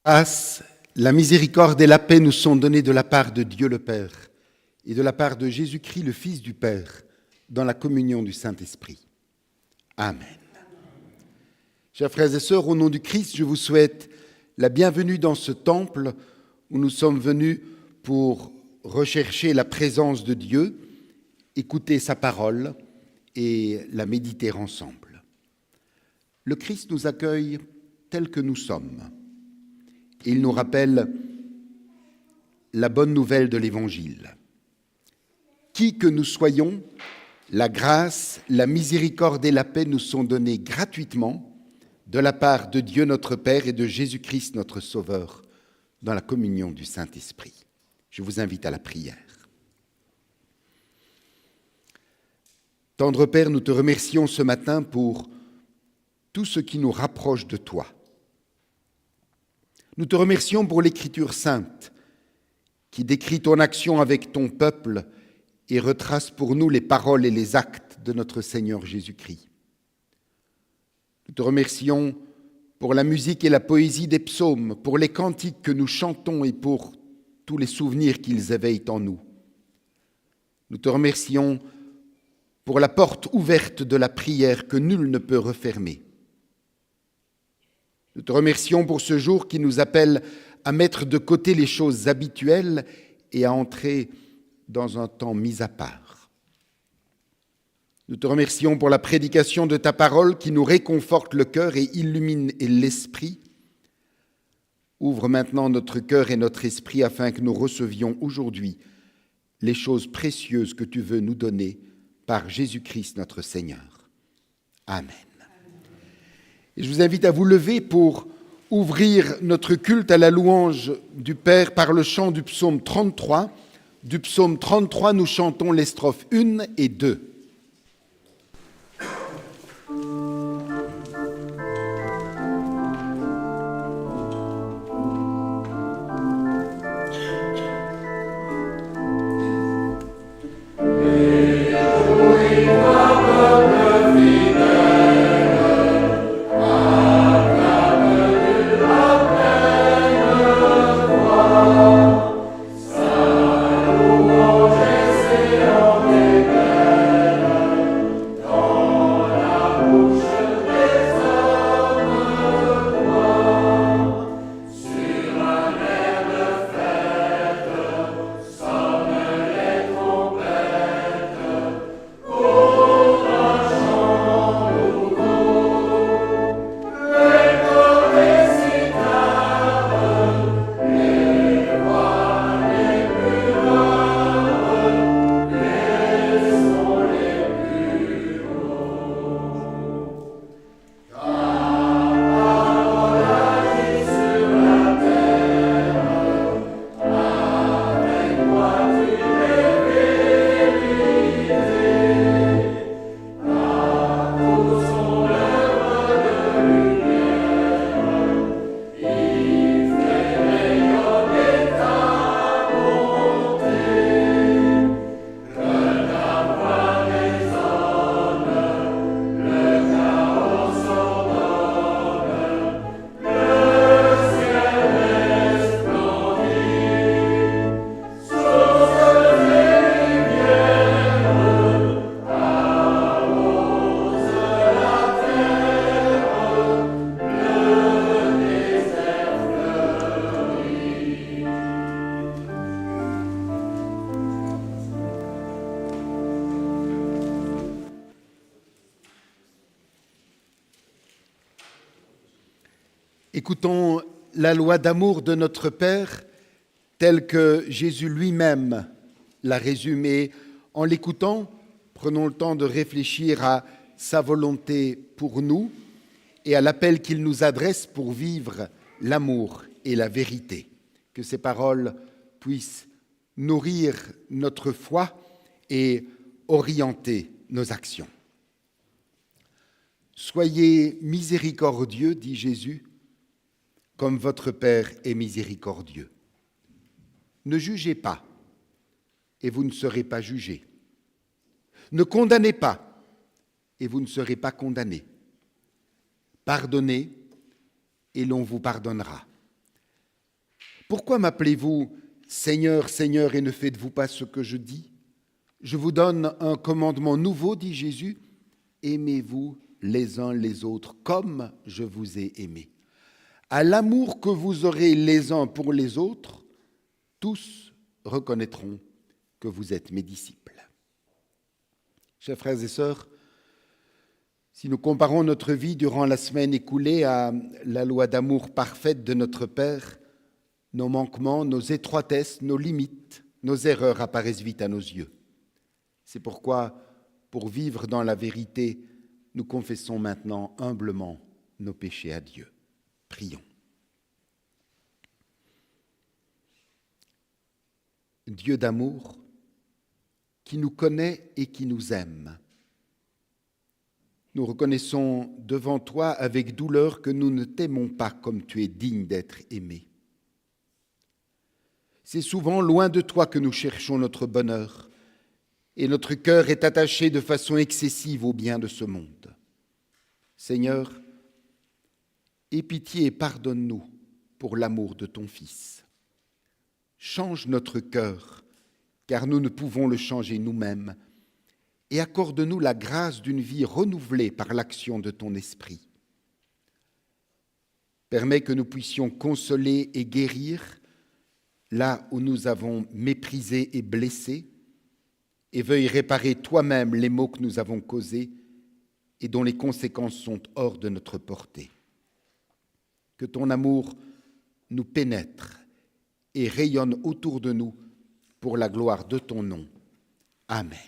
Grâce, la miséricorde et la paix nous sont données de la part de Dieu le Père et de la part de Jésus-Christ, le Fils du Père, dans la communion du Saint-Esprit. Amen. Chers frères et sœurs, au nom du Christ, je vous souhaite la bienvenue dans ce temple où nous sommes venus pour rechercher la présence de Dieu, écouter sa parole et la méditer ensemble. Le Christ nous accueille tels que nous sommes. Et il nous rappelle la bonne nouvelle de l'Évangile. Qui que nous soyons, la grâce, la miséricorde et la paix nous sont données gratuitement de la part de Dieu notre Père et de Jésus-Christ notre Sauveur dans la communion du Saint-Esprit. Je vous invite à la prière. Tendre Père, nous te remercions ce matin pour tout ce qui nous rapproche de toi. Nous te remercions pour l'Écriture sainte qui décrit ton action avec ton peuple et retrace pour nous les paroles et les actes de notre Seigneur Jésus-Christ. Nous te remercions pour la musique et la poésie des psaumes, pour les cantiques que nous chantons et pour tous les souvenirs qu'ils éveillent en nous. Nous te remercions pour la porte ouverte de la prière que nul ne peut refermer. Nous te remercions pour ce jour qui nous appelle à mettre de côté les choses habituelles et à entrer dans un temps mis à part. Nous te remercions pour la prédication de ta parole qui nous réconforte le cœur et illumine l'esprit. Ouvre maintenant notre cœur et notre esprit afin que nous recevions aujourd'hui les choses précieuses que tu veux nous donner par Jésus-Christ notre Seigneur. Amen. Et je vous invite à vous lever pour ouvrir notre culte à la louange du Père par le chant du psaume 33. Du psaume 33, nous chantons les strophes 1 et 2. Écoutons la loi d'amour de notre Père telle que Jésus lui-même l'a résumée. En l'écoutant, prenons le temps de réfléchir à sa volonté pour nous et à l'appel qu'il nous adresse pour vivre l'amour et la vérité. Que ces paroles puissent nourrir notre foi et orienter nos actions. Soyez miséricordieux, dit Jésus, comme votre Père est miséricordieux. Ne jugez pas, et vous ne serez pas jugés. Ne condamnez pas, et vous ne serez pas condamnés. Pardonnez, et l'on vous pardonnera. Pourquoi m'appelez-vous Seigneur, Seigneur, et ne faites-vous pas ce que je dis? Je vous donne un commandement nouveau, dit Jésus, aimez-vous les uns les autres comme je vous ai aimés. À l'amour que vous aurez les uns pour les autres, tous reconnaîtront que vous êtes mes disciples. Chers frères et sœurs, si nous comparons notre vie durant la semaine écoulée à la loi d'amour parfaite de notre Père, nos manquements, nos étroitesses, nos limites, nos erreurs apparaissent vite à nos yeux. C'est pourquoi, pour vivre dans la vérité, nous confessons maintenant humblement nos péchés à Dieu. Prions. Dieu d'amour, qui nous connaît et qui nous aime, nous reconnaissons devant toi avec douleur que nous ne t'aimons pas comme tu es digne d'être aimé. C'est souvent loin de toi que nous cherchons notre bonheur, et notre cœur est attaché de façon excessive au bien de ce monde. Seigneur, aie pitié et pardonne-nous pour l'amour de ton Fils. Change notre cœur, car nous ne pouvons le changer nous-mêmes, et accorde-nous la grâce d'une vie renouvelée par l'action de ton Esprit. Permets que nous puissions consoler et guérir là où nous avons méprisé et blessé, et veuille réparer toi-même les maux que nous avons causés et dont les conséquences sont hors de notre portée. Que ton amour nous pénètre et rayonne autour de nous pour la gloire de ton nom. Amen.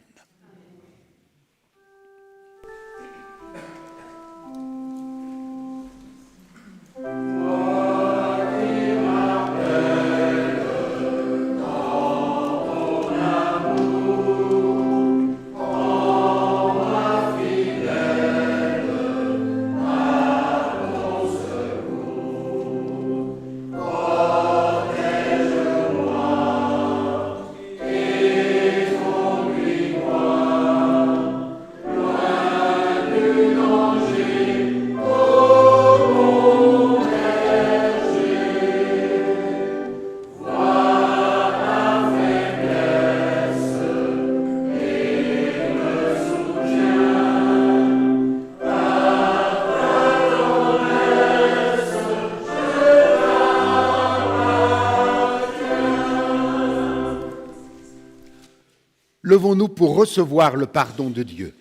Levons-nous pour recevoir le pardon de Dieu.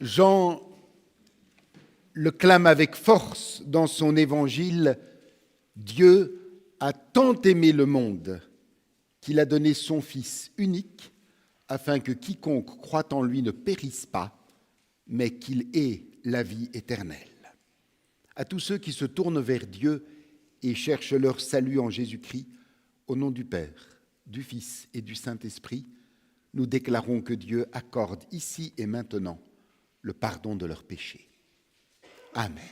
Jean le clame avec force dans son évangile, Dieu a tant aimé le monde qu'il a donné son Fils unique afin que quiconque croit en lui ne périsse pas, mais qu'il ait la vie éternelle. À tous ceux qui se tournent vers Dieu et cherchent leur salut en Jésus-Christ, au nom du Père, du Fils et du Saint-Esprit, nous déclarons que Dieu accorde ici et maintenant le pardon de leurs péchés. Amen.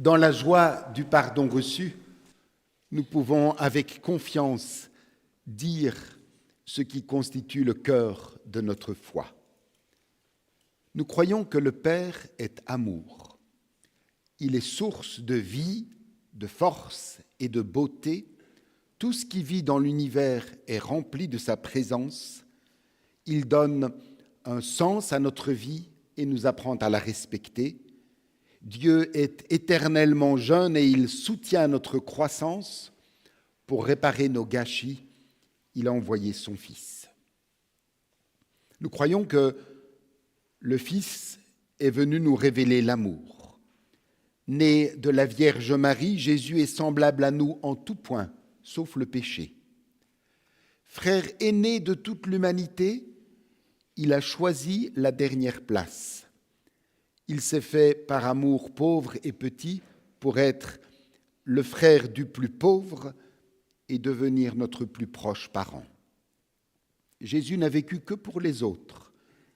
Dans la joie du pardon reçu, nous pouvons avec confiance dire ce qui constitue le cœur de notre foi. Nous croyons que le Père est amour. Il est source de vie, de force et de beauté. Tout ce qui vit dans l'univers est rempli de sa présence. Il donne un sens à notre vie et nous apprend à la respecter. Dieu est éternellement jeune et il soutient notre croissance pour réparer nos gâchis il a envoyé son Fils. Nous croyons que le Fils est venu nous révéler l'amour. Né de la Vierge Marie, Jésus est semblable à nous en tout point, sauf le péché. Frère aîné de toute l'humanité, il a choisi la dernière place. Il s'est fait par amour pauvre et petit pour être le frère du plus pauvre et devenir notre plus proche parent. Jésus n'a vécu que pour les autres,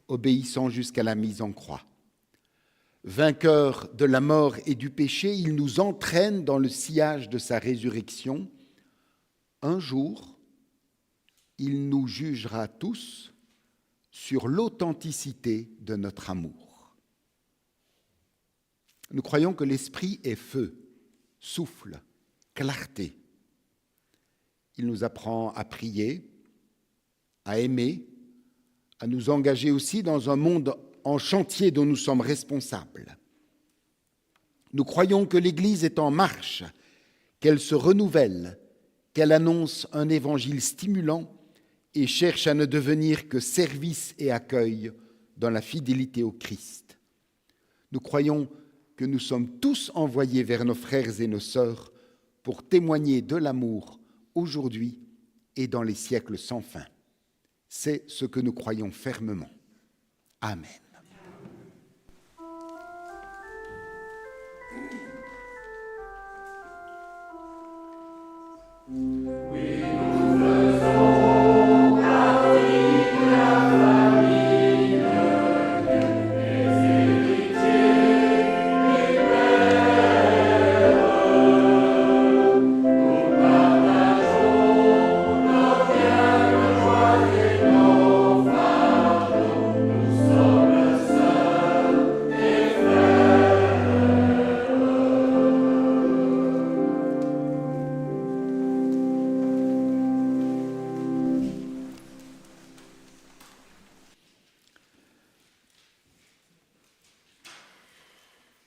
obéissant jusqu'à la mise en croix. Vainqueur de la mort et du péché, il nous entraîne dans le sillage de sa résurrection. Un jour, il nous jugera tous sur l'authenticité de notre amour. Nous croyons que l'Esprit est feu, souffle, clarté. Il nous apprend à prier, à aimer, à nous engager aussi dans un monde en chantier dont nous sommes responsables. Nous croyons que l'Église est en marche, qu'elle se renouvelle, qu'elle annonce un évangile stimulant et cherche à ne devenir que service et accueil dans la fidélité au Christ. Nous croyons que nous sommes tous envoyés vers nos frères et nos sœurs pour témoigner de l'amour aujourd'hui et dans les siècles sans fin. C'est ce que nous croyons fermement. Amen.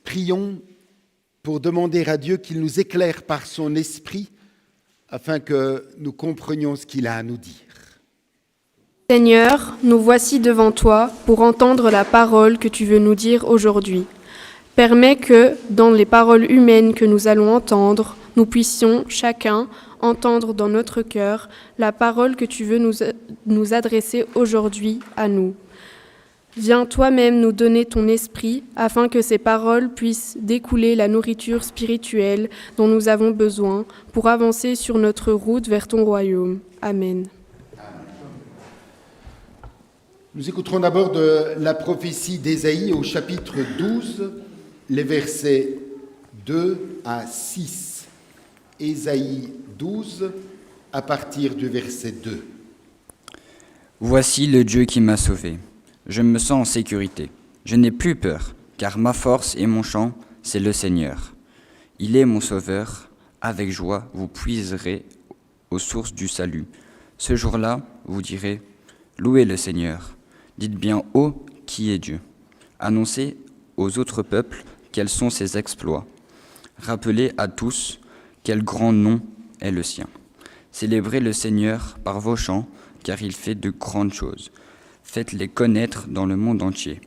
Prions pour demander à Dieu qu'il nous éclaire par son esprit afin que nous comprenions ce qu'il a à nous dire. Seigneur, nous voici devant toi pour entendre la parole que tu veux nous dire aujourd'hui. Permets que, dans les paroles humaines que nous allons entendre, nous puissions chacun entendre dans notre cœur la parole que tu veux nous adresser aujourd'hui à nous. Viens toi-même nous donner ton esprit afin que ces paroles puissent découler la nourriture spirituelle dont nous avons besoin pour avancer sur notre route vers ton royaume. Amen. Nous écouterons d'abord de la prophétie d'Ésaïe au chapitre 12, les versets 2 à 6. Ésaïe 12, à partir du verset 2. Voici le Dieu qui m'a sauvé. Je me sens en sécurité. Je n'ai plus peur, car ma force et mon chant, c'est le Seigneur. Il est mon sauveur. Avec joie, vous puiserez aux sources du salut. Ce jour-là, vous direz, louez le Seigneur. Dites bien haut qui est Dieu. Annoncez aux autres peuples quels sont ses exploits. Rappelez à tous quel grand nom est le sien. Célébrez le Seigneur par vos chants, car il fait de grandes choses. Faites-les connaître dans le monde entier.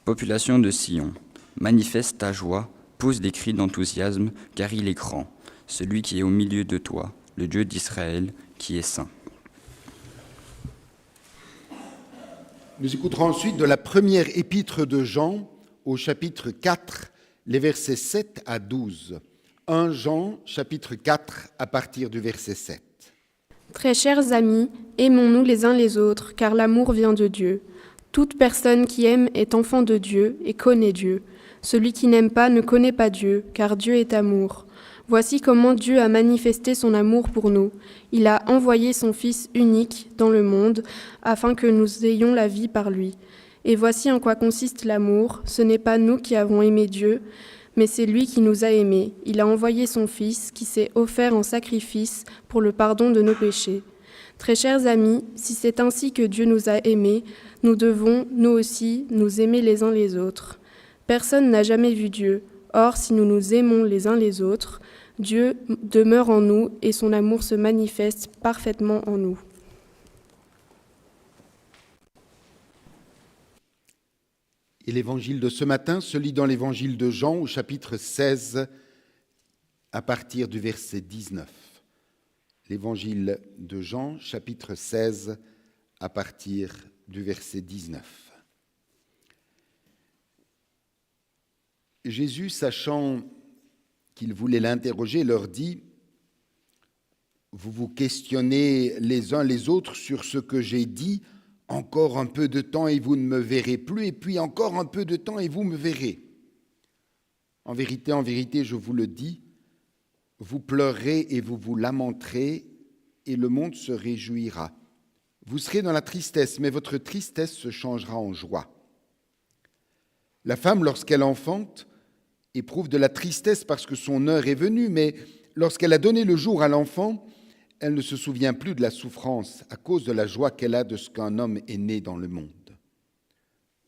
Population de Sion, manifeste ta joie, pousse des cris d'enthousiasme, car il est grand, celui qui est au milieu de toi, le Dieu d'Israël, qui est saint. Nous écouterons ensuite de la première épître de Jean, au chapitre 4, les versets 7 à 12. 1 Jean, chapitre 4, à partir du verset 7. Très chers amis, aimons-nous les uns les autres, car l'amour vient de Dieu. Toute personne qui aime est enfant de Dieu et connaît Dieu. Celui qui n'aime pas ne connaît pas Dieu, car Dieu est amour. Voici comment Dieu a manifesté son amour pour nous. Il a envoyé son Fils unique dans le monde, afin que nous ayons la vie par lui. Et voici en quoi consiste l'amour. Ce n'est pas nous qui avons aimé Dieu, mais c'est lui qui nous a aimés. Il a envoyé son Fils, qui s'est offert en sacrifice pour le pardon de nos péchés. Très chers amis, si c'est ainsi que Dieu nous a aimés, nous devons, nous aussi, nous aimer les uns les autres. Personne n'a jamais vu Dieu. Or, si nous nous aimons les uns les autres, Dieu demeure en nous et son amour se manifeste parfaitement en nous. Et l'évangile de ce matin se lit dans l'évangile de Jean au chapitre 16 à partir du verset 19. L'évangile de Jean, chapitre 16 à partir du verset 19. Jésus, sachant qu'il voulait l'interroger, leur dit: vous vous questionnez les uns les autres sur ce que j'ai dit, encore un peu de temps et vous ne me verrez plus, et puis encore un peu de temps et vous me verrez. En vérité, je vous le dis, vous pleurerez et vous vous lamenterez, et le monde se réjouira. Vous serez dans la tristesse, mais votre tristesse se changera en joie. La femme, lorsqu'elle enfante, éprouve de la tristesse parce que son heure est venue, mais lorsqu'elle a donné le jour à l'enfant, elle ne se souvient plus de la souffrance à cause de la joie qu'elle a de ce qu'un homme est né dans le monde.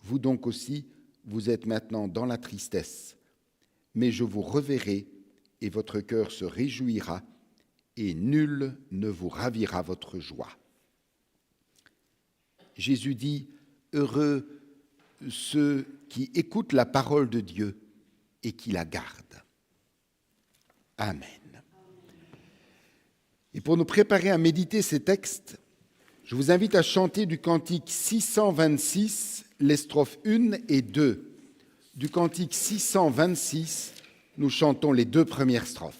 Vous donc aussi, vous êtes maintenant dans la tristesse, mais je vous reverrai et votre cœur se réjouira et nul ne vous ravira votre joie. Jésus dit: heureux ceux qui écoutent la parole de Dieu et qui la gardent. Amen. Et pour nous préparer à méditer ces textes, je vous invite à chanter du cantique 626, les strophes 1 et 2. Du cantique 626, nous chantons les 2 premières strophes.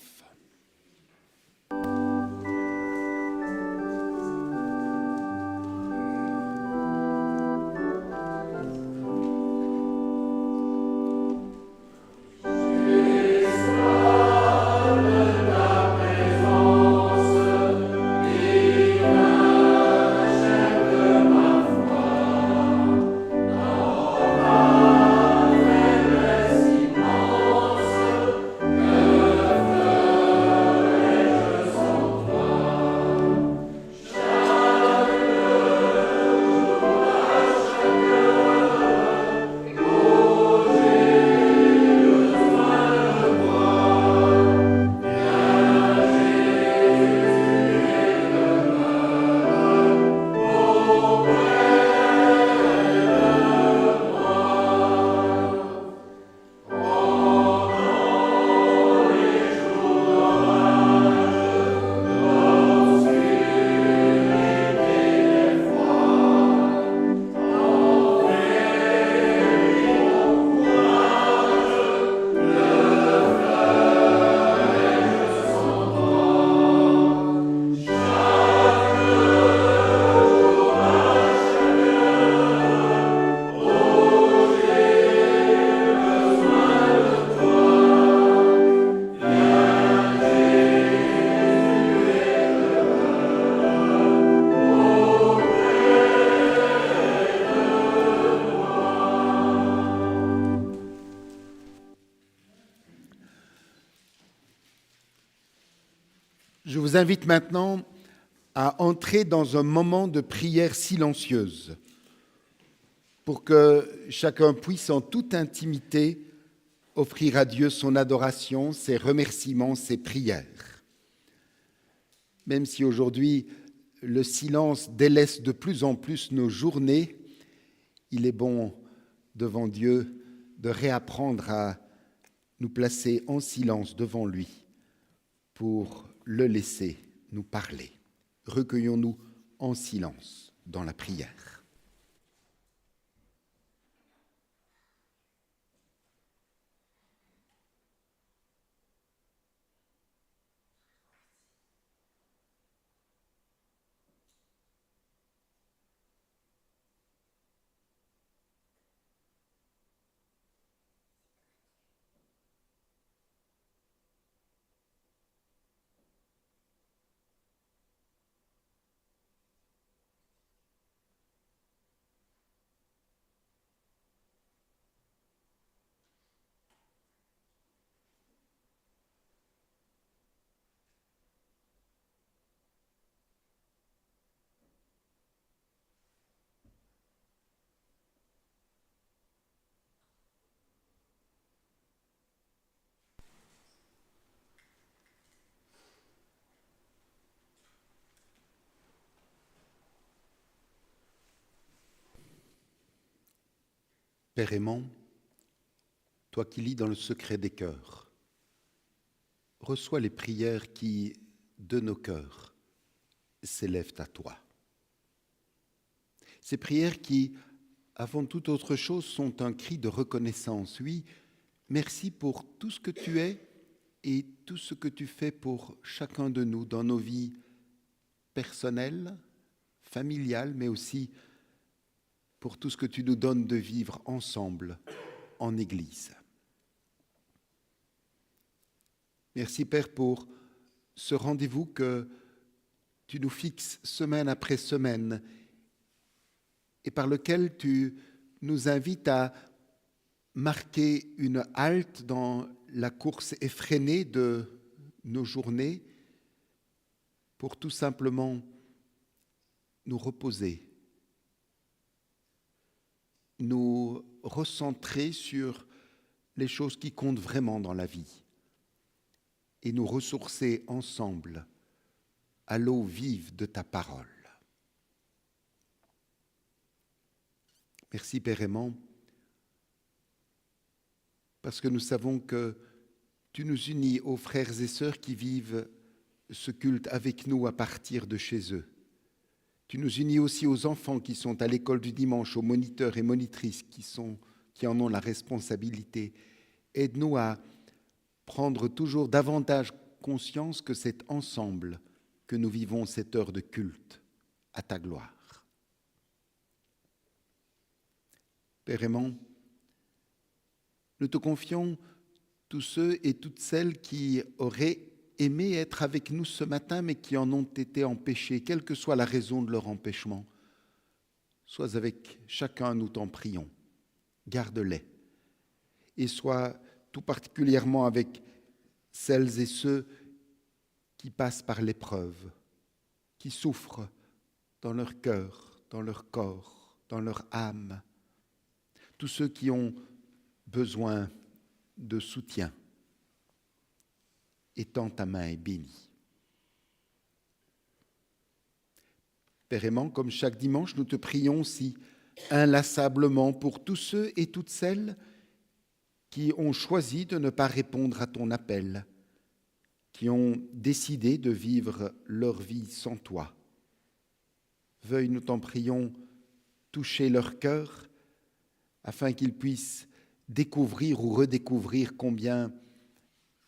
Je vous invite maintenant à entrer dans un moment de prière silencieuse pour que chacun puisse en toute intimité offrir à Dieu son adoration, ses remerciements, ses prières. Même si aujourd'hui le silence délaisse de plus en plus nos journées, il est bon devant Dieu de réapprendre à nous placer en silence devant lui pour le laisser nous parler. Recueillons-nous en silence dans la prière. Père aimant, toi qui lis dans le secret des cœurs, reçois les prières qui, de nos cœurs, s'élèvent à toi. Ces prières qui, avant toute autre chose, sont un cri de reconnaissance. Oui, merci pour tout ce que tu es et tout ce que tu fais pour chacun de nous dans nos vies personnelles, familiales, mais aussi pour tout ce que tu nous donnes de vivre ensemble en Église. Merci Père pour ce rendez-vous que tu nous fixes semaine après semaine et par lequel tu nous invites à marquer une halte dans la course effrénée de nos journées pour tout simplement nous reposer, nous recentrer sur les choses qui comptent vraiment dans la vie et nous ressourcer ensemble à l'eau vive de ta parole. Merci Père aimant, parce que nous savons que tu nous unis aux frères et sœurs qui vivent ce culte avec nous à partir de chez eux. Tu nous unis aussi aux enfants qui sont à l'école du dimanche, aux moniteurs et monitrices qui en ont la responsabilité. Aide-nous à prendre toujours davantage conscience que c'est ensemble que nous vivons cette heure de culte à ta gloire. Père aimant, nous te confions tous ceux et toutes celles qui auraient aimé être avec nous ce matin, mais qui en ont été empêchés, quelle que soit la raison de leur empêchement. Sois avec chacun, nous t'en prions. Garde-les. Et sois tout particulièrement avec celles et ceux qui passent par l'épreuve, qui souffrent dans leur cœur, dans leur corps, dans leur âme. Tous ceux qui ont besoin de soutien. Étends ta main et bénis. Père aimant, comme chaque dimanche, nous te prions si inlassablement pour tous ceux et toutes celles qui ont choisi de ne pas répondre à ton appel, qui ont décidé de vivre leur vie sans toi. Veuille, nous t'en prions, toucher leur cœur afin qu'ils puissent découvrir ou redécouvrir combien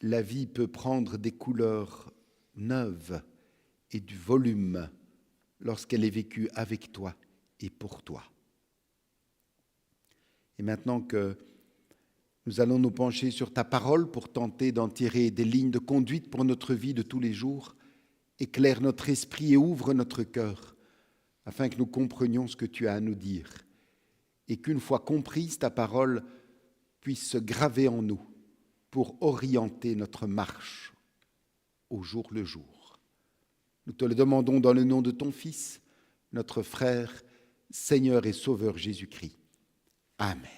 la vie peut prendre des couleurs neuves et du volume lorsqu'elle est vécue avec toi et pour toi. Et maintenant que nous allons nous pencher sur ta parole pour tenter d'en tirer des lignes de conduite pour notre vie de tous les jours, éclaire notre esprit et ouvre notre cœur afin que nous comprenions ce que tu as à nous dire et qu'une fois comprise ta parole puisse se graver en nous pour orienter notre marche au jour le jour. Nous te le demandons dans le nom de ton Fils, notre frère, Seigneur et Sauveur Jésus-Christ. Amen.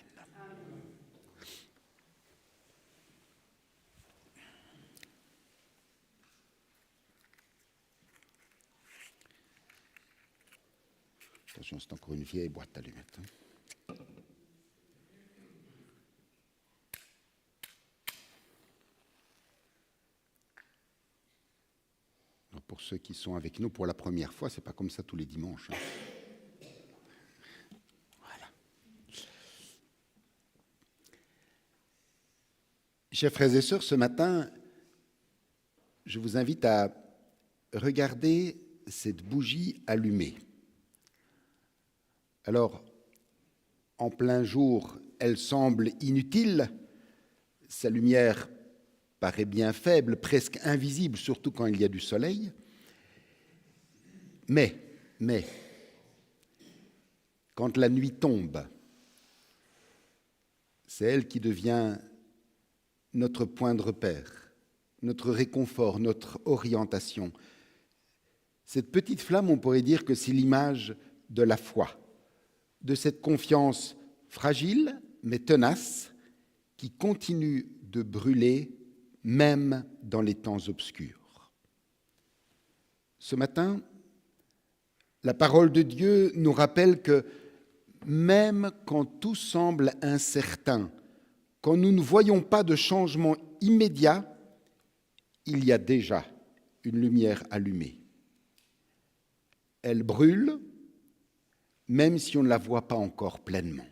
Attention, c'est encore une vieille boîte d'allumettes. Pour ceux qui sont avec nous pour la première fois, ce n'est pas comme ça tous les dimanches. Voilà. Chers frères et sœurs, ce matin, je vous invite à regarder cette bougie allumée. Alors, en plein jour, elle semble inutile, sa lumière paraît bien faible, presque invisible, surtout quand il y a du soleil. Mais, quand la nuit tombe, c'est elle qui devient notre point de repère, notre réconfort, notre orientation. Cette petite flamme, on pourrait dire que c'est l'image de la foi, de cette confiance fragile mais tenace qui continue de brûler même dans les temps obscurs. Ce matin, la parole de Dieu nous rappelle que même quand tout semble incertain quand nous ne voyons pas de changement immédiat, il y a déjà une lumière allumée. Elle brûle, même si on ne la voit pas encore pleinement.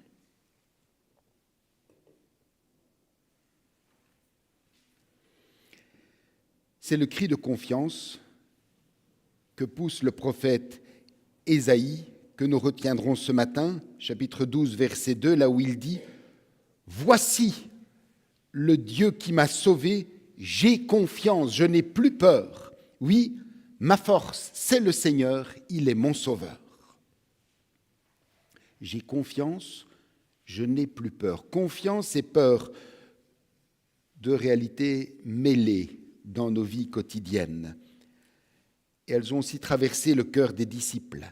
C'est le cri de confiance que pousse le prophète Ésaïe, que nous retiendrons ce matin, chapitre 12, verset 2, là où il dit « Voici le Dieu qui m'a sauvé, j'ai confiance, je n'ai plus peur. Oui, ma force, c'est le Seigneur, il est mon sauveur. » J'ai confiance, je n'ai plus peur. Confiance et peur, deux réalités mêlées dans nos vies quotidiennes. Et elles ont aussi traversé le cœur des disciples.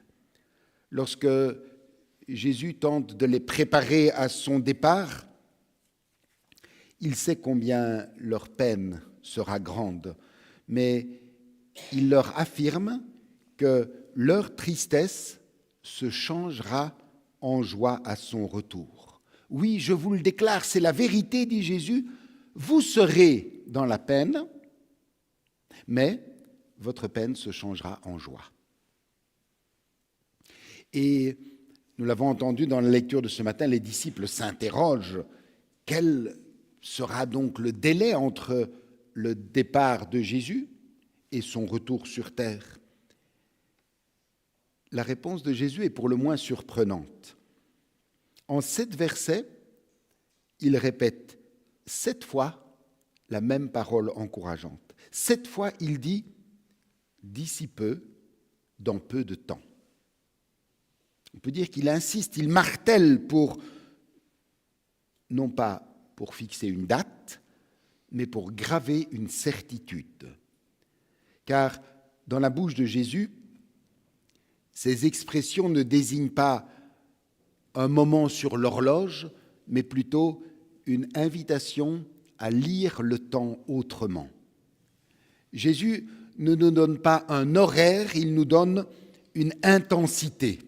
Lorsque Jésus tente de les préparer à son départ, il sait combien leur peine sera grande, mais il leur affirme que leur tristesse se changera en joie à son retour. Oui, je vous le déclare, c'est la vérité, dit Jésus, vous serez dans la peine, mais votre peine se changera en joie. Et nous l'avons entendu dans la lecture de ce matin, les disciples s'interrogent, quel sera donc le délai entre le départ de Jésus et son retour sur terre? La réponse de Jésus est pour le moins surprenante. En 7 versets, il répète 7 fois la même parole encourageante. 7 fois, il dit « d'ici peu, dans peu de temps ». On peut dire qu'il insiste, il martèle pour, non pas pour fixer une date, mais pour graver une certitude. Car dans la bouche de Jésus, ces expressions ne désignent pas un moment sur l'horloge, mais plutôt une invitation à lire le temps autrement. Jésus ne nous donne pas un horaire, il nous donne une intensité.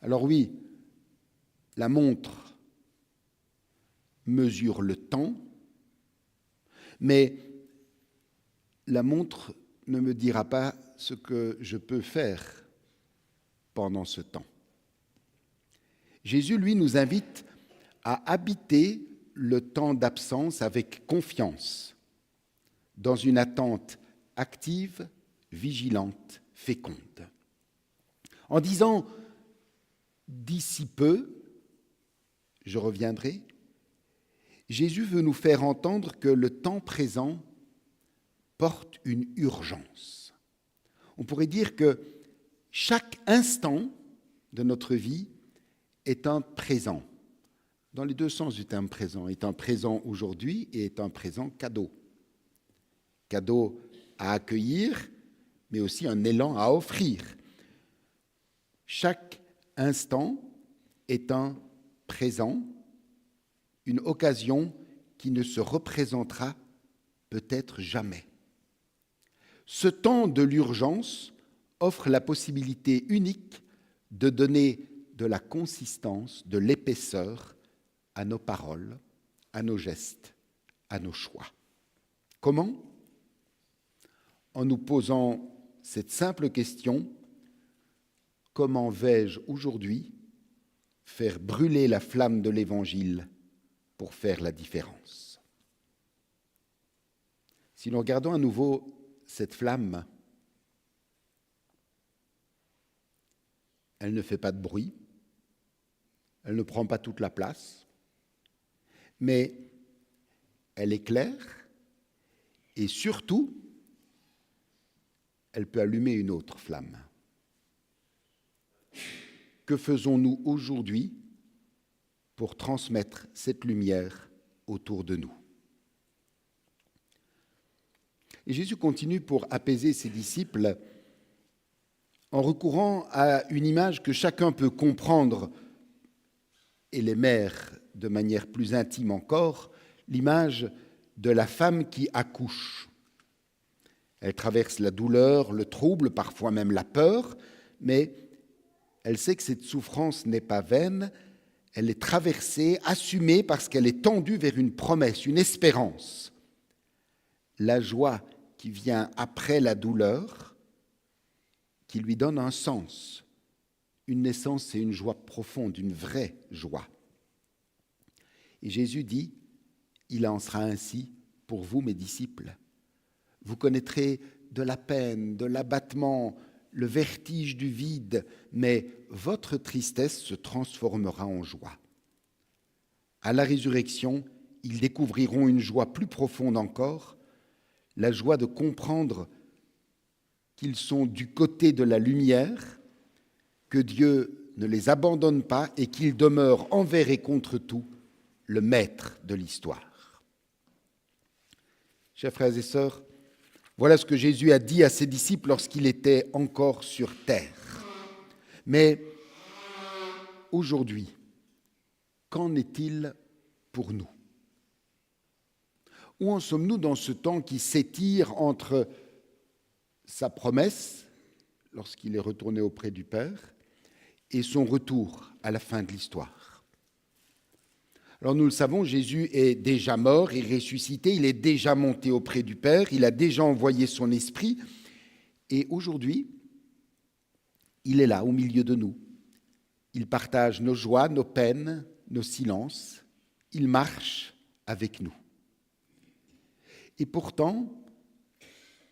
Alors oui, la montre mesure le temps, mais la montre ne me dira pas ce que je peux faire pendant ce temps. Jésus, lui, nous invite à habiter le temps d'absence avec confiance, dans une attente active, vigilante, féconde. En disant « d'ici peu, je reviendrai », Jésus veut nous faire entendre que le temps présent porte une urgence. On pourrait dire que chaque instant de notre vie est un présent, dans les deux sens du terme présent, est un présent aujourd'hui et est un présent cadeau. Cadeau à accueillir, mais aussi un élan à offrir. Chaque instant est un présent, une occasion qui ne se représentera peut-être jamais. Ce temps de l'urgence offre la possibilité unique de donner de la consistance, de l'épaisseur à nos paroles, à nos gestes, à nos choix. Comment ? En nous posant cette simple question, comment vais-je aujourd'hui faire brûler la flamme de l'Évangile pour faire la différence? Si nous regardons à nouveau cette flamme, elle ne fait pas de bruit, elle ne prend pas toute la place, mais elle éclaire et surtout, elle peut allumer une autre flamme. Que faisons-nous aujourd'hui pour transmettre cette lumière autour de nous? Et Jésus continue pour apaiser ses disciples en recourant à une image que chacun peut comprendre, et les mères de manière plus intime encore, l'image de la femme qui accouche. Elle traverse la douleur, le trouble, parfois même la peur, mais elle sait que cette souffrance n'est pas vaine, Elle est traversée, assumée parce qu'elle est tendue vers une promesse, une espérance. La joie qui vient après la douleur, qui lui donne un sens. Une naissance, c'est une joie profonde, une vraie joie. Et Jésus dit, il en sera ainsi pour vous, mes disciples. Vous connaîtrez de la peine, de l'abattement, le vertige du vide, mais votre tristesse se transformera en joie. À la résurrection, ils découvriront une joie plus profonde encore, la joie de comprendre qu'ils sont du côté de la lumière, que Dieu ne les abandonne pas et qu'il demeure envers et contre tout le maître de l'histoire. Chers frères et sœurs, voilà ce que Jésus a dit à ses disciples lorsqu'il était encore sur terre. Mais aujourd'hui, qu'en est-il pour nous ? Où en sommes-nous dans ce temps qui s'étire entre sa promesse, lorsqu'il est retourné auprès du Père, et son retour à la fin de l'histoire ? Alors nous le savons, Jésus est déjà mort et ressuscité, il est déjà monté auprès du Père, il a déjà envoyé son esprit, et aujourd'hui, il est là, au milieu de nous. Il partage nos joies, nos peines, nos silences, il marche avec nous. Et pourtant,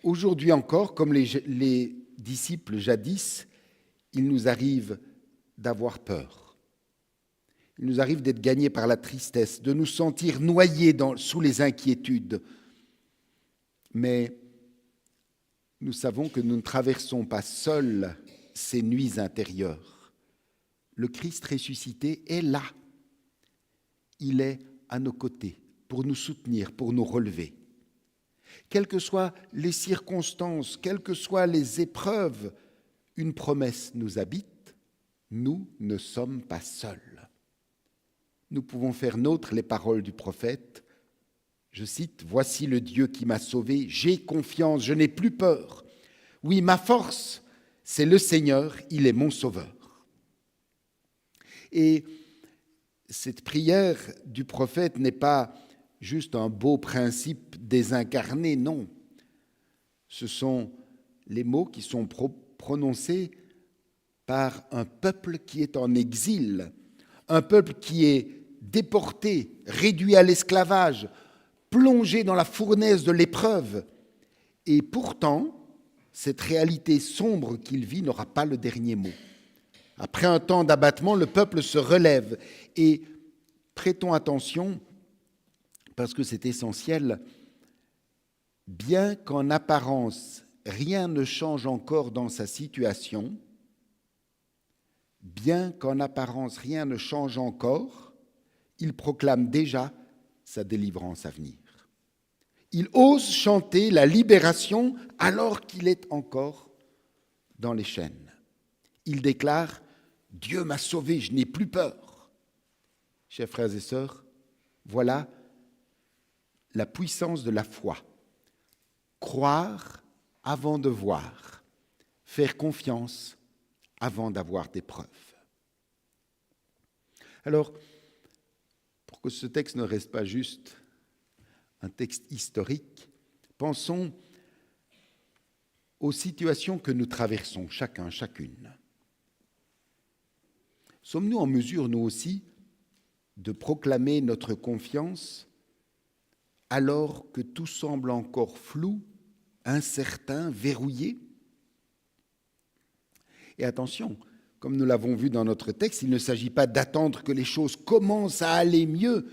aujourd'hui encore, comme les disciples jadis, il nous arrive d'avoir peur. Il nous arrive d'être gagnés par la tristesse, de nous sentir noyés sous les inquiétudes. Mais nous savons que nous ne traversons pas seuls ces nuits intérieures. Le Christ ressuscité est là. Il est à nos côtés pour nous soutenir, pour nous relever. Quelles que soient les circonstances, quelles que soient les épreuves, une promesse nous habite, nous ne sommes pas seuls. Nous pouvons faire nôtres les paroles du prophète. Je cite, « Voici le Dieu qui m'a sauvé, j'ai confiance, je n'ai plus peur. Oui, ma force, c'est le Seigneur, il est mon sauveur. » Et cette prière du prophète n'est pas juste un beau principe désincarné, non. Ce sont les mots qui sont prononcés par un peuple qui est en exil, un peuple qui est déporté, réduit à l'esclavage, plongé dans la fournaise de l'épreuve. Et pourtant, cette réalité sombre qu'il vit n'aura pas le dernier mot. Après un temps d'abattement, le peuple se relève. Et prêtons attention, parce que c'est essentiel, bien qu'en apparence, rien ne change encore dans sa situation, bien qu'en apparence, rien ne change encore, il proclame déjà sa délivrance à venir. Il ose chanter la libération alors qu'il est encore dans les chaînes. Il déclare « Dieu m'a sauvé, je n'ai plus peur ». Chers frères et sœurs, voilà la puissance de la foi. Croire avant de voir, faire confiance avant d'avoir des preuves. Alors, pour que ce texte ne reste pas juste un texte historique, pensons aux situations que nous traversons, chacun, chacune. Sommes-nous en mesure, nous aussi, de proclamer notre confiance alors que tout semble encore flou, incertain, verrouillé ? Et attention, comme nous l'avons vu dans notre texte, il ne s'agit pas d'attendre que les choses commencent à aller mieux.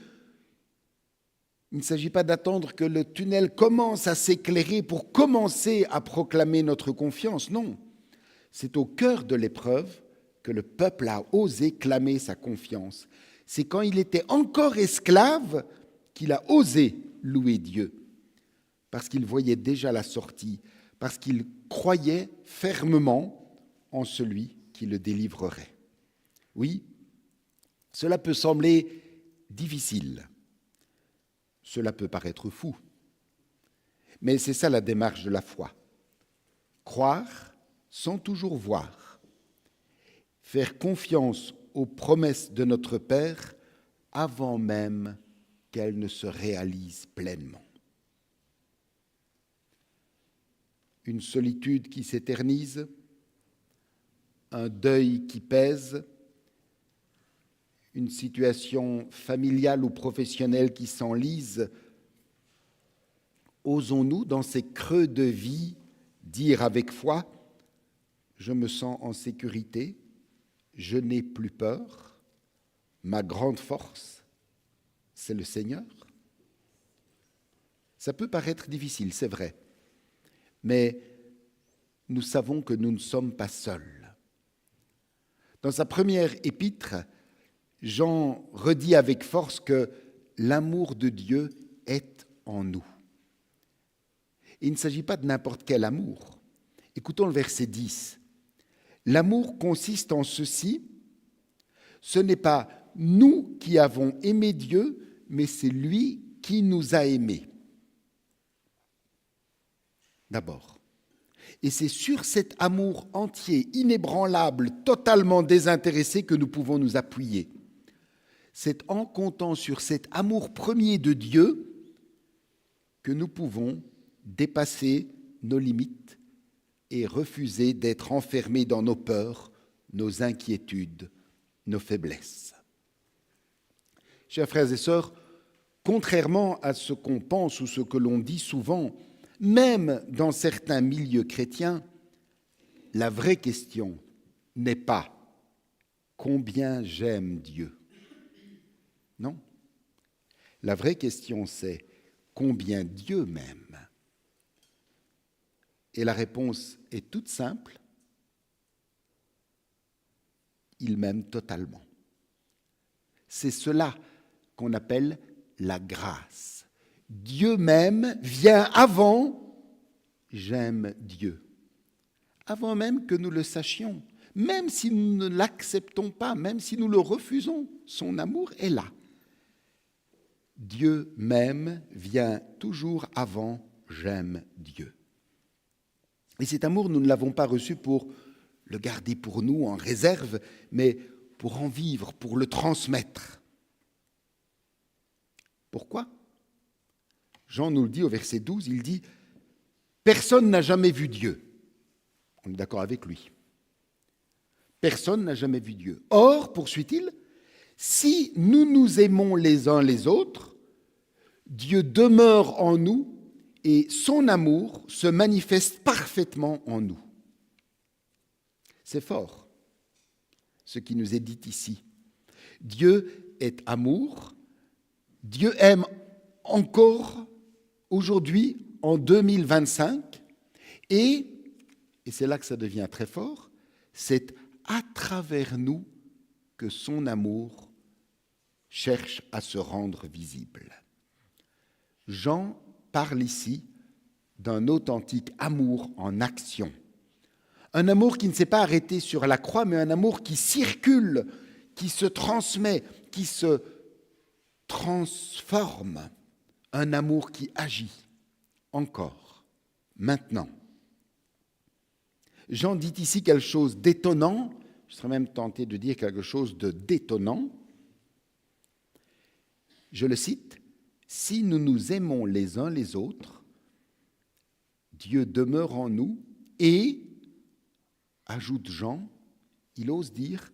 Il ne s'agit pas d'attendre que le tunnel commence à s'éclairer pour commencer à proclamer notre confiance. Non, c'est au cœur de l'épreuve que le peuple a osé clamer sa confiance. C'est quand il était encore esclave qu'il a osé louer Dieu, parce qu'il voyait déjà la sortie, parce qu'il croyait fermement en celui qui le délivrerait. Oui, cela peut sembler difficile, cela peut paraître fou, mais c'est ça la démarche de la foi. Croire sans toujours voir, faire confiance aux promesses de notre Père avant même qu'elles ne se réalisent pleinement. Une solitude qui s'éternise, un deuil qui pèse, une situation familiale ou professionnelle qui s'enlise. Osons-nous, dans ces creux de vie, dire avec foi, je me sens en sécurité, je n'ai plus peur, ma grande force, c'est le Seigneur. Ça peut paraître difficile, c'est vrai, mais nous savons que nous ne sommes pas seuls. Dans sa première épître, Jean redit avec force que l'amour de Dieu est en nous. Et il ne s'agit pas de n'importe quel amour. Écoutons le verset 10. L'amour consiste en ceci, ce n'est pas nous qui avons aimé Dieu, mais c'est lui qui nous a aimés. D'abord. Et c'est sur cet amour entier, inébranlable, totalement désintéressé que nous pouvons nous appuyer. C'est en comptant sur cet amour premier de Dieu que nous pouvons dépasser nos limites et refuser d'être enfermés dans nos peurs, nos inquiétudes, nos faiblesses. Chers frères et sœurs, contrairement à ce qu'on pense ou ce que l'on dit souvent, même dans certains milieux chrétiens, la vraie question n'est pas « combien j'aime Dieu ?» Non. La vraie question c'est « combien Dieu m'aime ?» Et la réponse est toute simple. Il m'aime totalement. C'est cela qu'on appelle la grâce. Dieu m'aime vient avant j'aime Dieu. Avant même que nous le sachions, même si nous ne l'acceptons pas, même si nous le refusons, son amour est là. Dieu m'aime vient toujours avant j'aime Dieu. Et cet amour, nous ne l'avons pas reçu pour le garder pour nous en réserve, mais pour en vivre, pour le transmettre. Pourquoi ? Jean nous le dit au verset 12, il dit « Personne n'a jamais vu Dieu ». On est d'accord avec lui. Personne n'a jamais vu Dieu. Or, poursuit-il, si nous nous aimons les uns les autres, Dieu demeure en nous et son amour se manifeste parfaitement en nous. C'est fort, ce qui nous est dit ici. Dieu est amour, Dieu aime encore aujourd'hui, en 2025, et c'est là que ça devient très fort, c'est à travers nous que son amour cherche à se rendre visible. Jean parle ici d'un authentique amour en action. Un amour qui ne s'est pas arrêté sur la croix, mais un amour qui circule, qui se transmet, qui se transforme. Un amour qui agit encore, maintenant. Jean dit ici quelque chose d'étonnant, je serais même tenté de dire quelque chose de détonnant. Je le cite, « Si nous nous aimons les uns les autres, Dieu demeure en nous et, ajoute Jean, il ose dire,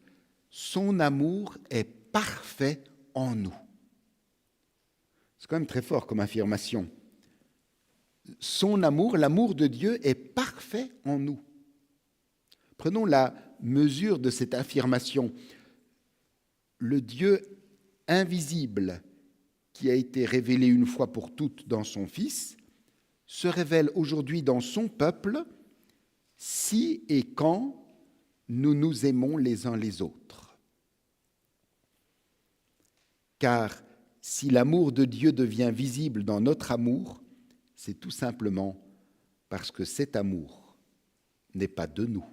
son amour est parfait en nous. » C'est quand même très fort comme affirmation. Son amour, l'amour de Dieu est parfait en nous. Prenons la mesure de cette affirmation. Le Dieu invisible qui a été révélé une fois pour toutes dans son Fils se révèle aujourd'hui dans son peuple si et quand nous nous aimons les uns les autres. Car si l'amour de Dieu devient visible dans notre amour, c'est tout simplement parce que cet amour n'est pas de nous.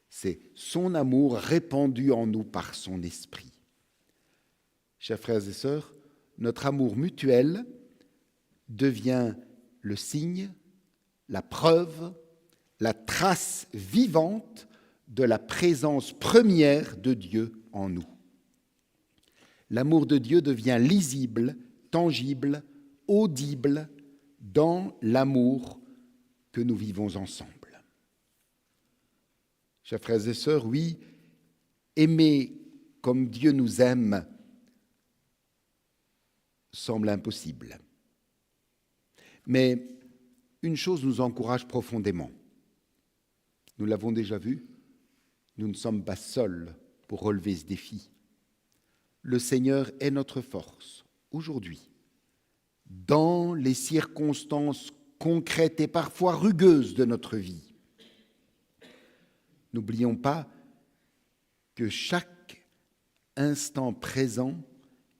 C'est son amour répandu en nous par son esprit. Chers frères et sœurs, notre amour mutuel devient le signe, la preuve, la trace vivante de la présence première de Dieu en nous. L'amour de Dieu devient lisible, tangible, audible dans l'amour que nous vivons ensemble. Chers frères et sœurs, oui, aimer comme Dieu nous aime semble impossible. Mais une chose nous encourage profondément. Nous l'avons déjà vu, nous ne sommes pas seuls pour relever ce défi. Le Seigneur est notre force aujourd'hui, dans les circonstances concrètes et parfois rugueuses de notre vie. N'oublions pas que chaque instant présent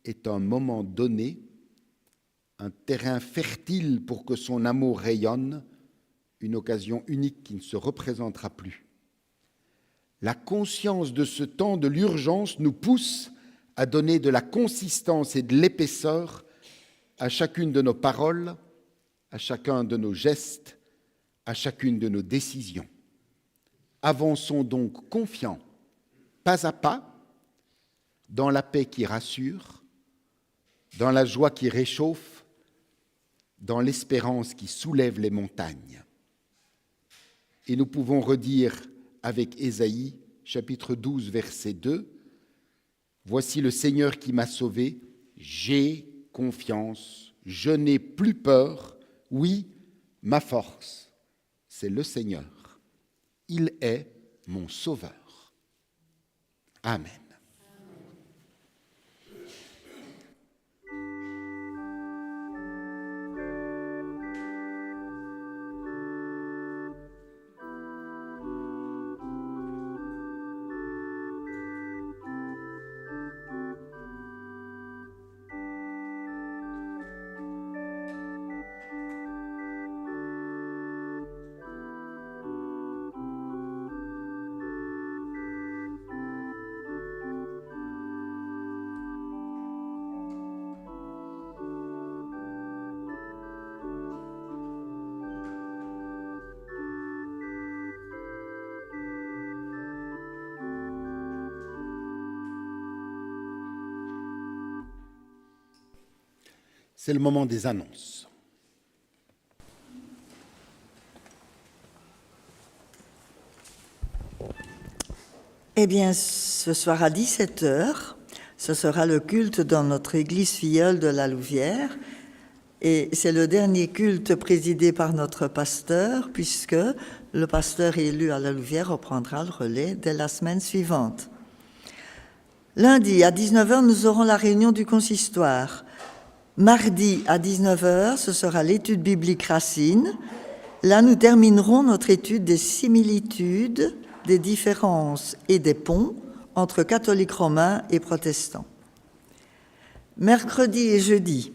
est un moment donné, un terrain fertile pour que son amour rayonne, une occasion unique qui ne se représentera plus. La conscience de ce temps de l'urgence nous pousse à donner de la consistance et de l'épaisseur à chacune de nos paroles, à chacun de nos gestes, à chacune de nos décisions. Avançons donc confiants, pas à pas, dans la paix qui rassure, dans la joie qui réchauffe, dans l'espérance qui soulève les montagnes. Et nous pouvons redire avec Ésaïe, chapitre 12, verset 2, « Voici le Seigneur qui m'a sauvé, j'ai confiance, je n'ai plus peur, oui, ma force, c'est le Seigneur, il est mon sauveur. » Amen. C'est le moment des annonces. Eh bien, ce soir à 17h, ce sera le culte dans notre église filleule de la Louvière. Et c'est le dernier culte présidé par notre pasteur, puisque le pasteur élu à la Louvière reprendra le relais dès la semaine suivante. Lundi, à 19h, nous aurons la réunion du consistoire. Mardi, à 19h, ce sera l'étude biblique Racine. Là, nous terminerons notre étude des similitudes, des différences et des ponts entre catholiques romains et protestants. Mercredi et jeudi,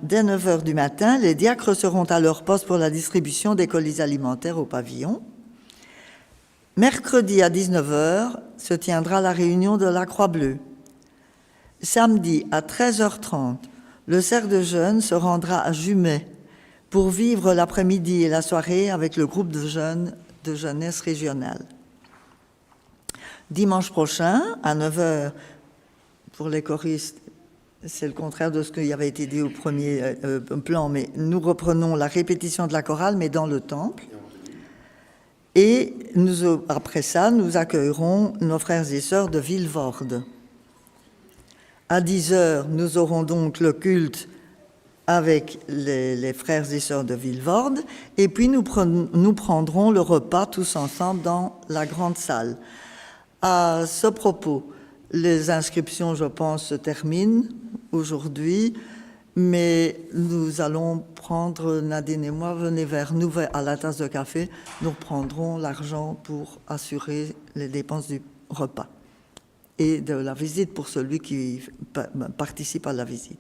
dès 9h du matin, les diacres seront à leur poste pour la distribution des colis alimentaires au pavillon. Mercredi à 19h se tiendra la réunion de la Croix-Bleue. Samedi à 13h30, le cercle de jeunes se rendra à Jumet pour vivre l'après-midi et la soirée avec le groupe de jeunes de jeunesse régionale. Dimanche prochain, à 9h, pour les choristes, c'est le contraire de ce qui avait été dit au premier plan, mais nous reprenons la répétition de la chorale, mais dans le temple. Et après ça, nous accueillerons nos frères et sœurs de Vilvoorde. À 10h, nous aurons donc le culte avec les frères et sœurs de Vilvoorde, et puis nous prendrons le repas tous ensemble dans la grande salle. À ce propos, les inscriptions, je pense, se terminent aujourd'hui, mais nous allons prendre, Nadine et moi, venez vers nous à la tasse de café, nous prendrons l'argent pour assurer les dépenses du repas et de la visite pour celui qui participe à la visite.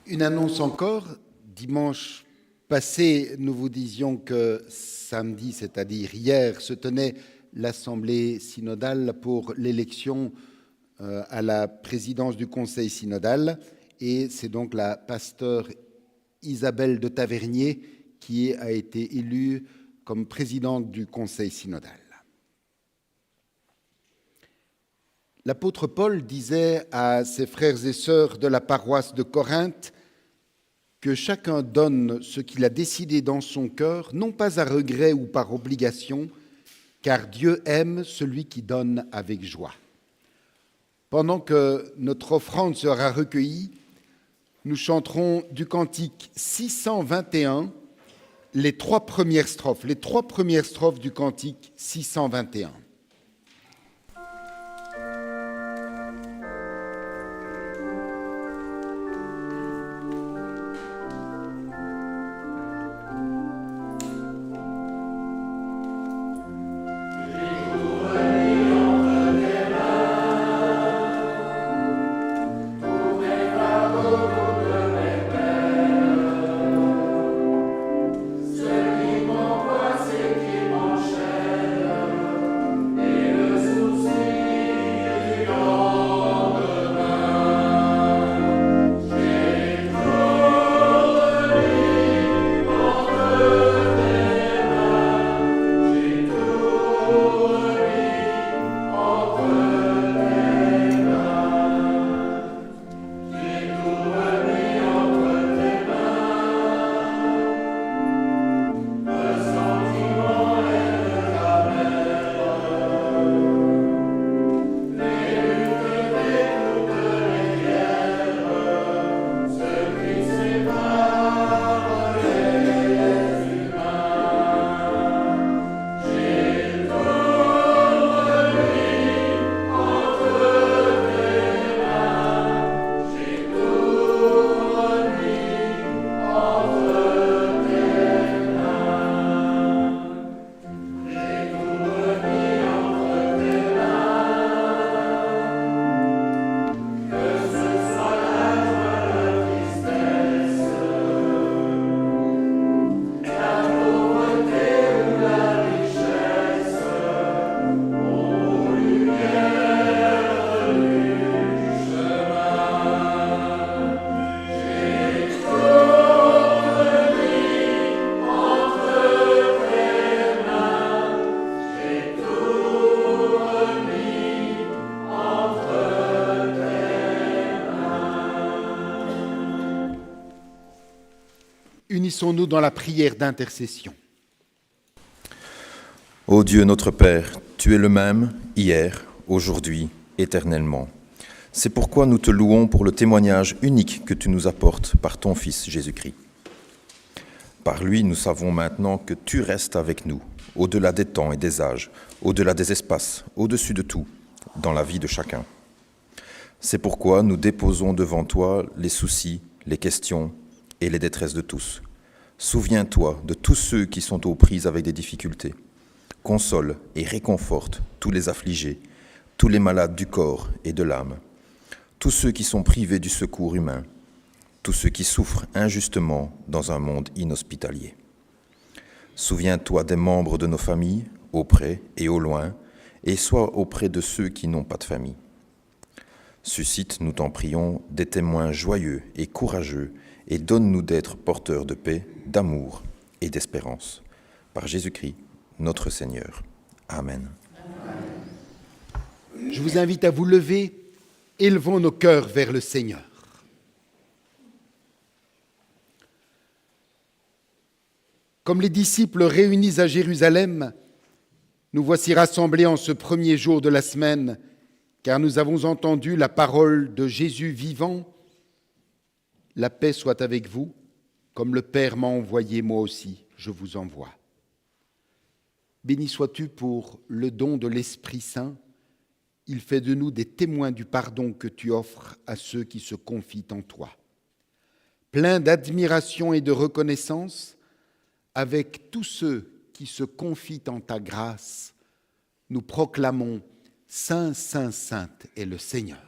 Une annonce encore. Dimanche passé, nous vous disions que samedi, c'est-à-dire hier, se tenait l'Assemblée synodale pour l'élection à la présidence du Conseil synodal. Et c'est donc la pasteure Isabelle de Tavernier qui a été élue comme présidente du Conseil synodal. L'apôtre Paul disait à ses frères et sœurs de la paroisse de Corinthe que chacun donne ce qu'il a décidé dans son cœur, non pas à regret ou par obligation, car Dieu aime celui qui donne avec joie. Pendant que notre offrande sera recueillie, nous chanterons du cantique 621 les trois premières strophes du cantique 621. Unissons-nous dans la prière d'intercession. Ô Dieu notre Père, tu es le même hier, aujourd'hui, éternellement. C'est pourquoi nous te louons pour le témoignage unique que tu nous apportes par ton Fils Jésus-Christ. Par lui, nous savons maintenant que tu restes avec nous, au-delà des temps et des âges, au-delà des espaces, au-dessus de tout, dans la vie de chacun. C'est pourquoi nous déposons devant toi les soucis, les questions et les détresses de tous. Souviens-toi de tous ceux qui sont aux prises avec des difficultés. Console et réconforte tous les affligés, tous les malades du corps et de l'âme, tous ceux qui sont privés du secours humain, tous ceux qui souffrent injustement dans un monde inhospitalier. Souviens-toi des membres de nos familles, au près et au loin, et sois auprès de ceux qui n'ont pas de famille. Suscite, nous t'en prions, des témoins joyeux et courageux, et donne-nous d'être porteurs de paix, d'amour et d'espérance. Par Jésus-Christ, notre Seigneur. Amen. Je vous invite à vous lever, élevons nos cœurs vers le Seigneur. Comme les disciples réunis à Jérusalem, nous voici rassemblés en ce premier jour de la semaine, car nous avons entendu la parole de Jésus vivant. La paix soit avec vous, comme le Père m'a envoyé, moi aussi, je vous envoie. Béni sois-tu pour le don de l'Esprit Saint. Il fait de nous des témoins du pardon que tu offres à ceux qui se confient en toi. Plein d'admiration et de reconnaissance, avec tous ceux qui se confient en ta grâce, nous proclamons « Saint, Saint, Sainte est le Seigneur ».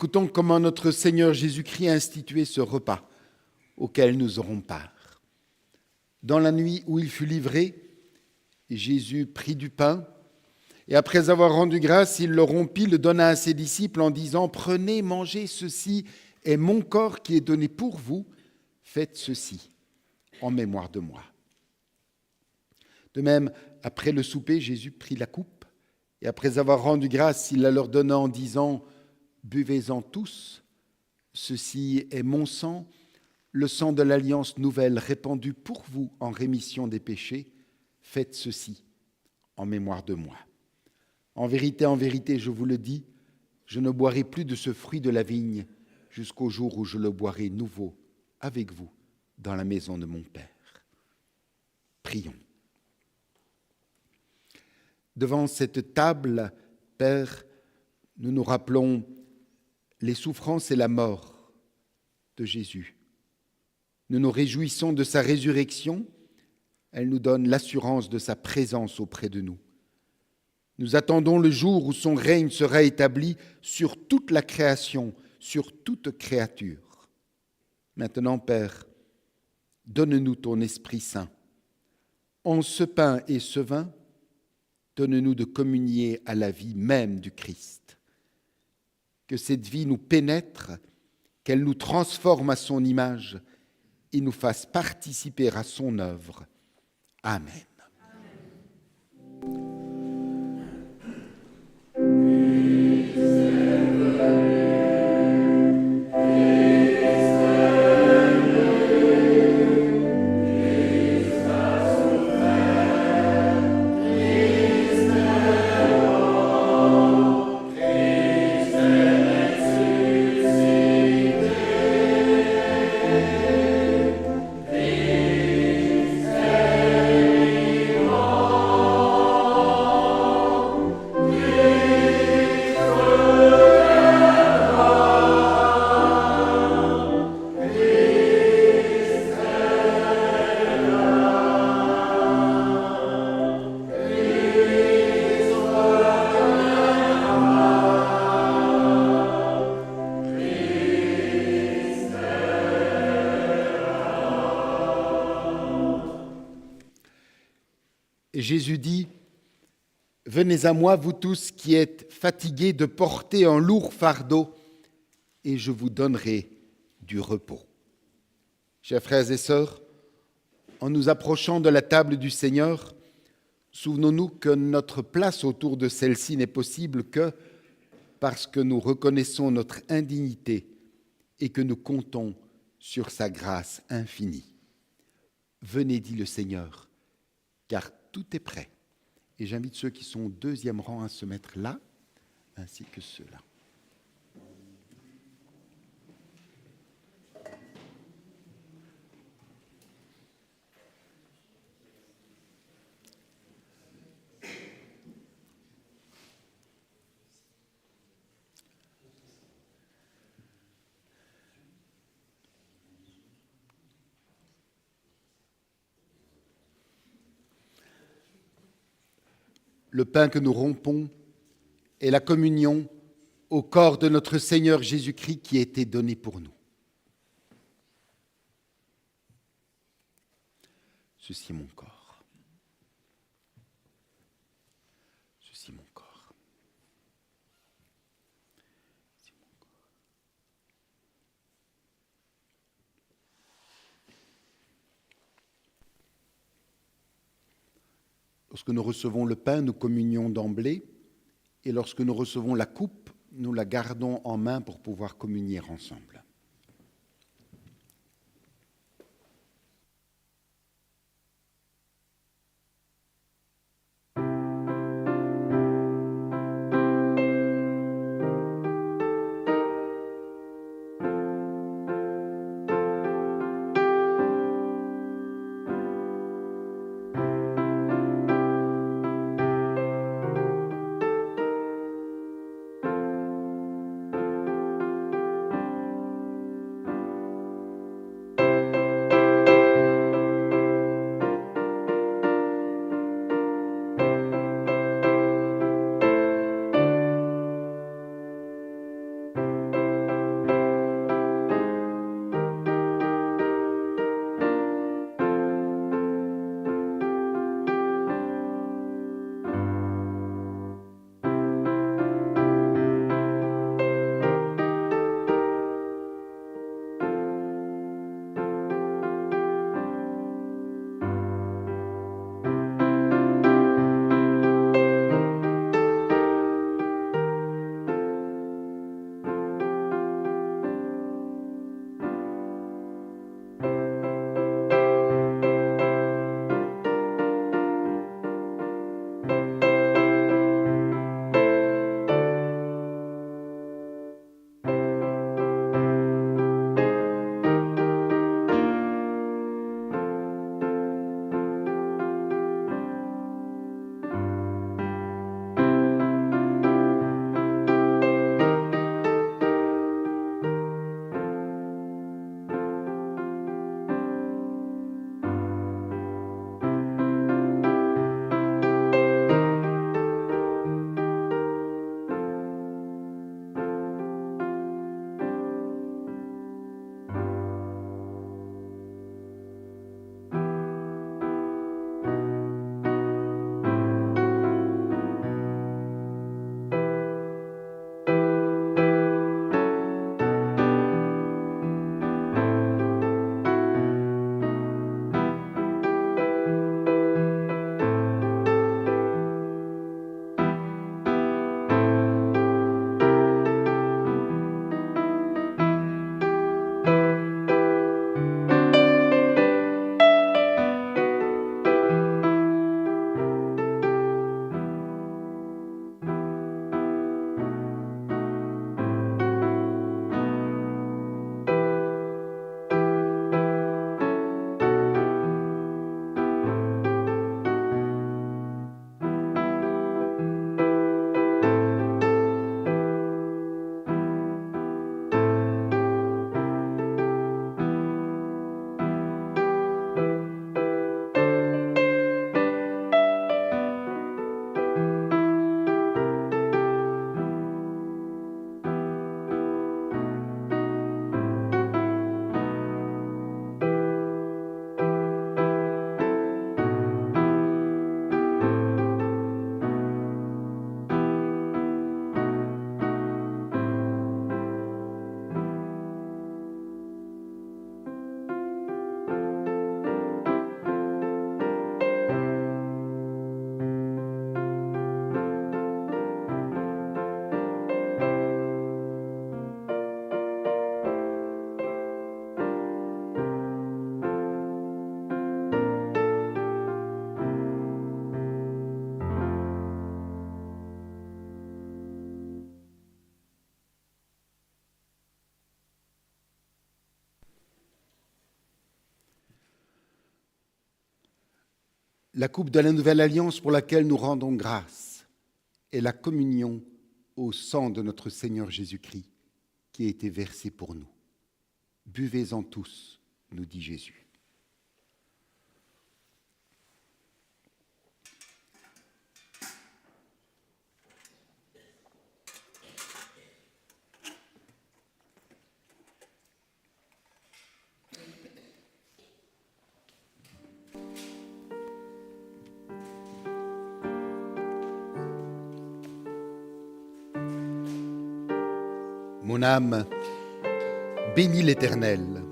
écoutons comment notre Seigneur Jésus-Christ a institué ce repas auquel nous aurons part. Dans la nuit où il fut livré, Jésus prit du pain et après avoir rendu grâce, il le rompit, le donna à ses disciples en disant « Prenez, mangez, ceci est mon corps qui est donné pour vous, faites ceci en mémoire de moi. » De même, après le souper, Jésus prit la coupe et après avoir rendu grâce, il la leur donna en disant « Buvez-en tous, ceci est mon sang, le sang de l'alliance nouvelle répandu pour vous en rémission des péchés, faites ceci en mémoire de moi. En vérité, je vous le dis, je ne boirai plus de ce fruit de la vigne jusqu'au jour où je le boirai nouveau avec vous dans la maison de mon Père. » Prions. Devant cette table, Père, nous nous rappelons les souffrances et la mort de Jésus. Nous nous réjouissons de sa résurrection. Elle nous donne l'assurance de sa présence auprès de nous. Nous attendons le jour où son règne sera établi sur toute la création, sur toute créature. Maintenant, Père, donne-nous ton Esprit Saint. En ce pain et ce vin, donne-nous de communier à la vie même du Christ. Que cette vie nous pénètre, qu'elle nous transforme à son image et nous fasse participer à son œuvre. Amen. Jésus dit « Venez à moi, vous tous qui êtes fatigués de porter un lourd fardeau, et je vous donnerai du repos. » Chers frères et sœurs, en nous approchant de la table du Seigneur, souvenons-nous que notre place autour de celle-ci n'est possible que parce que nous reconnaissons notre indignité et que nous comptons sur sa grâce infinie. Venez, dit le Seigneur, car tout est prêt. Et j'invite ceux qui sont au deuxième rang à se mettre là, ainsi que ceux-là. Le pain que nous rompons est la communion au corps de notre Seigneur Jésus-Christ qui a été donné pour nous. Ceci est mon corps. Ceci est mon corps. Ceci est mon corps. Lorsque nous recevons le pain, nous communions d'emblée, et lorsque nous recevons la coupe, nous la gardons en main pour pouvoir communier ensemble. La coupe de la nouvelle alliance pour laquelle nous rendons grâce est la communion au sang de notre Seigneur Jésus-Christ qui a été versé pour nous. Buvez-en tous, nous dit Jésus. Mon âme, bénis l'Éternel.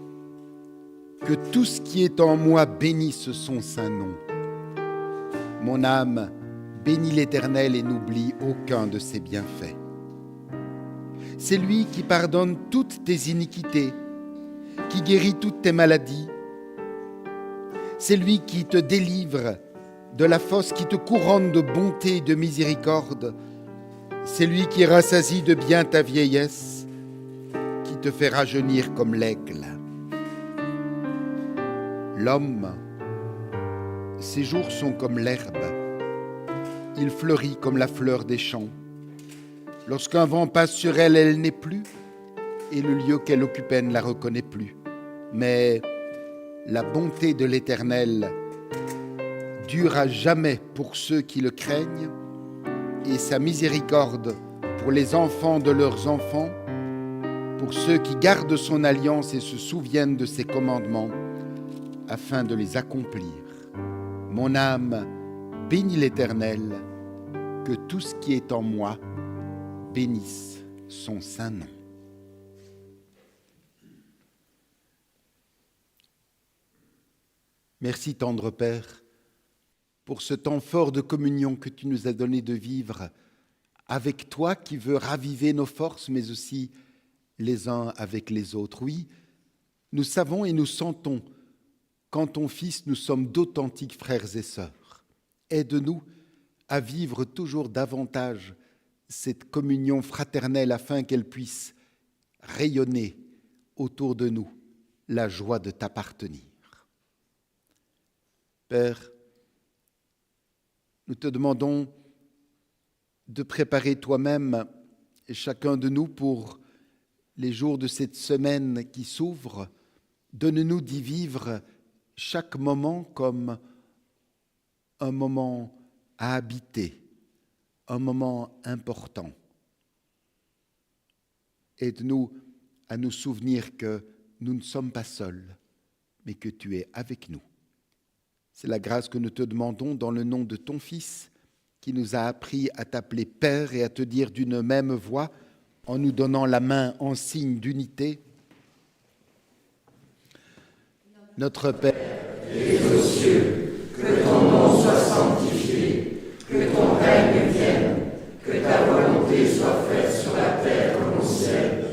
Que tout ce qui est en moi bénisse son saint nom. Mon âme, bénis l'Éternel et n'oublie aucun de ses bienfaits. C'est lui qui pardonne toutes tes iniquités, qui guérit toutes tes maladies. C'est lui qui te délivre de la fosse, qui te couronne de bonté et de miséricorde. C'est lui qui rassasie de bien ta vieillesse, qui te fait rajeunir comme l'aigle. L'homme, ses jours sont comme l'herbe. Il fleurit comme la fleur des champs. Lorsqu'un vent passe sur elle, elle n'est plus, et le lieu qu'elle occupait ne la reconnaît plus. Mais la bonté de l'Éternel dure à jamais pour ceux qui le craignent, et sa miséricorde pour les enfants de leurs enfants, pour ceux qui gardent son alliance et se souviennent de ses commandements, afin de les accomplir. Mon âme, bénis l'Éternel, que tout ce qui est en moi bénisse son saint nom. Merci, tendre Père, pour ce temps fort de communion que tu nous as donné de vivre avec toi qui veux raviver nos forces, mais aussi les uns avec les autres. Oui, nous savons et nous sentons qu'en ton Fils, nous sommes d'authentiques frères et sœurs. Aide-nous à vivre toujours davantage cette communion fraternelle afin qu'elle puisse rayonner autour de nous la joie de t'appartenir. Père, nous te demandons de préparer toi-même chacun de nous pour les jours de cette semaine qui s'ouvre. Donne-nous d'y vivre chaque moment comme un moment à habiter, un moment important. Aide-nous à nous souvenir que nous ne sommes pas seuls, mais que tu es avec nous. C'est la grâce que nous te demandons dans le nom de ton Fils, qui nous a appris à t'appeler Père et à te dire d'une même voix, en nous donnant la main en signe d'unité. Notre Père, qui es aux cieux, que ton nom soit sanctifié, que ton règne vienne, que ta volonté soit faite sur la terre comme au ciel.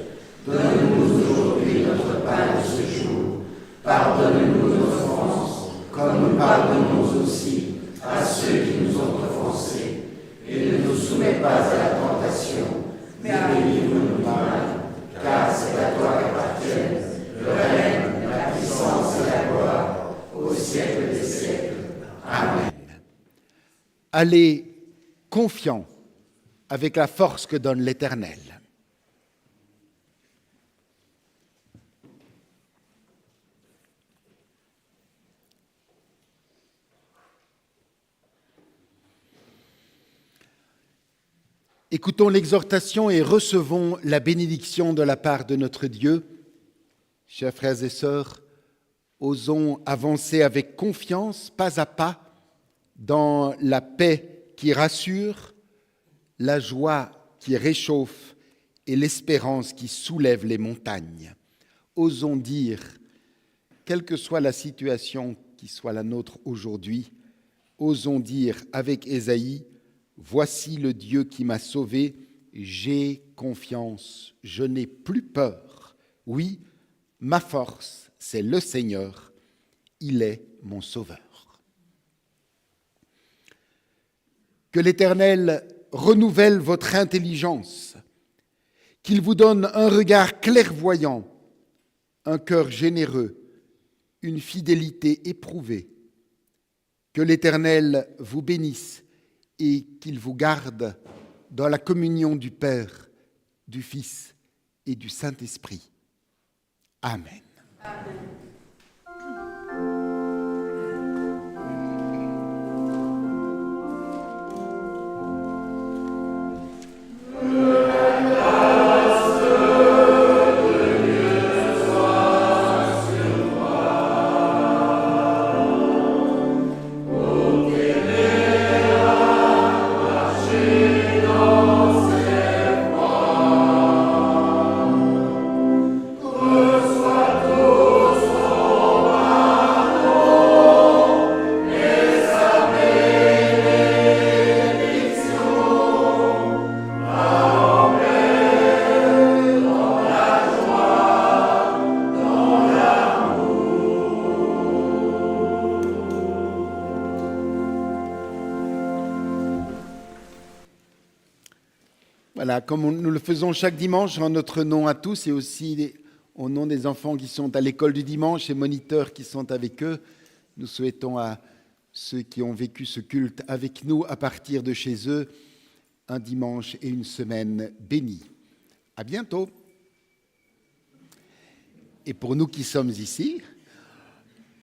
Donne-nous aujourd'hui notre pain de ce jour. Pardonne-nous nos offenses, comme nous pardonnons aussi à ceux qui nous ont offensés. Et ne nous soumets pas à la tentation, mais délivre-nous du mal, car c'est à toi qu'appartiennent le règne, la puissance et la gloire, au siècle des siècles. Amen. allez confiants avec la force que donne l'Éternel. Écoutons l'exhortation et recevons la bénédiction de la part de notre Dieu. Chers frères et sœurs, osons avancer avec confiance, pas à pas, dans la paix qui rassure, la joie qui réchauffe et l'espérance qui soulève les montagnes. Osons dire, quelle que soit la situation qui soit la nôtre aujourd'hui, osons dire avec Ésaïe, « Voici le Dieu qui m'a sauvé, j'ai confiance, je n'ai plus peur. Oui, ma force, c'est le Seigneur, il est mon sauveur. » Que l'Éternel renouvelle votre intelligence, qu'il vous donne un regard clairvoyant, un cœur généreux, une fidélité éprouvée, Que l'Éternel vous bénisse et qu'il vous garde dans la communion du Père, du Fils et du Saint-Esprit. Amen. Amen. Voilà, comme nous le faisons chaque dimanche en notre nom à tous et aussi au nom des enfants qui sont à l'école du dimanche et moniteurs qui sont avec eux, nous souhaitons à ceux qui ont vécu ce culte avec nous à partir de chez eux un dimanche et une semaine bénie. À bientôt. Et pour nous qui sommes ici,